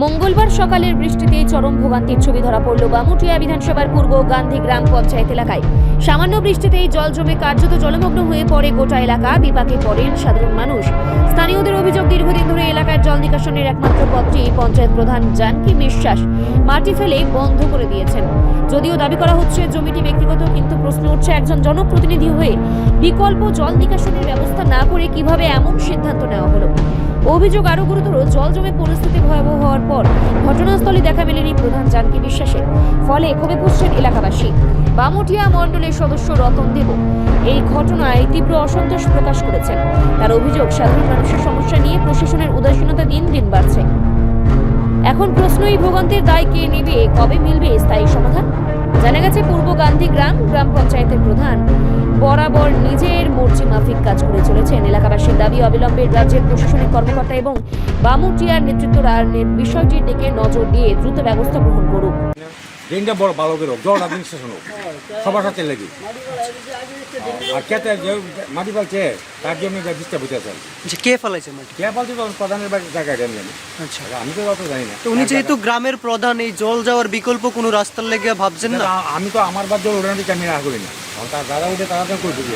মঙ্গলবার সকালের বৃষ্টিতে চরম ভোগান্তির ছবি ধরা পড়ল বামুটিয়া বিধানসভার পূর্ব গান্ধী গ্রাম পঞ্চায়েত এলাকায়। সামান্য বৃষ্টিতেই জল জমে কার্যত জলমগ্ন হয়ে পড়ে গোটা এলাকা। বিপাকে পড়েন সাধারণ মানুষ। স্থানীয়দের অভিযোগ, দীর্ঘদিন ধরে এলাকার জল নিকাশনের একমাত্র পথটি পঞ্চায়েত প্রধান জানকী বিশ্বাস মাটি ফেলে বন্ধ করে দিয়েছেন। যদিও দাবি করা হচ্ছে জমিটি ব্যক্তিগত, কিন্তু প্রশ্ন উঠছে একজন জনপ্রতিনিধি হয়ে বিকল্প জল নিকাশনের ব্যবস্থা না করে কিভাবে এমন সিদ্ধান্ত নেওয়া হলো। অভিযোগ আরো গুরুতর, জল জমে পরিস্থিতি ভয়াবহ হওয়ার পর ঘটনাস্থলে দেখা মেলেনি প্রধান জানকী বিশ্বাসের। ফলে ক্ষোভে ফুঁসছেন এলাকাবাসী। বামুটিয়া মণ্ডলের সদস্য রতন দেব এই ঘটনায় তীব্র অসন্তোষ প্রকাশ করেছেন। তার অভিযোগ, সাধারণ মানুষের সমস্যা নিয়ে প্রশাসনের উদাসীনতা দিন দিন বাড়ছে। এখন প্রশ্ন, এই ভোগান্তির দায় কে নেবে? কবে মিলবে স্থায়ী সমাধান? জানা গেছে, পূর্ব গান্ধী গ্রাম পঞ্চায়েতের প্রধান বরাবর নিজের মর্জি মাফিক কাজ করে চলেছেন। এলাকাবাসীর দাবি, অবিলম্বে রাজ্যের প্রশাসনিক কর্মকর্তা এবং বামুটিয়ার নেতৃত্বরা বিষয়টির দিকে নজর দিয়ে দ্রুত ব্যবস্থা গ্রহণ করুক। ড্রেনটা বড় ভালো করে হোক, জলটা দিন শেষ হোক, সবার সাথে লেগে। আর খেতে যে মাটি ফেলছে তার জন্য ডিস্টার্ব হইতেছে। কে ফেলাইছে মাটি? কে ফেলছে প্রধানের বাড়ির জায়গায় আমি জানি। আচ্ছা, আমি তো অত জানি না। তো উনি যেহেতু গ্রামের প্রধান, এই জল যাওয়ার বিকল্প কোনো রাস্তার লেগে ভাবছেন না? আমি তো আমার বাদ জল উঠানো দিকে আমি না করি না। তার দাদা উঠে তারা করে দিবি,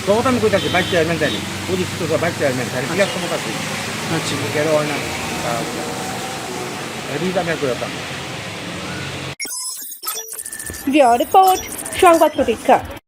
তখন আমি কইতাছি বাইক চেয়ারম্যান জানি, পরিচিত বাইক চেয়ারম্যান জানি, বিরাট ক্ষমতা আছে। আচ্ছা, কেন হয় না আমি করে দিতাম। রিপোর্ট সংবাদ প্রতীক্ষা।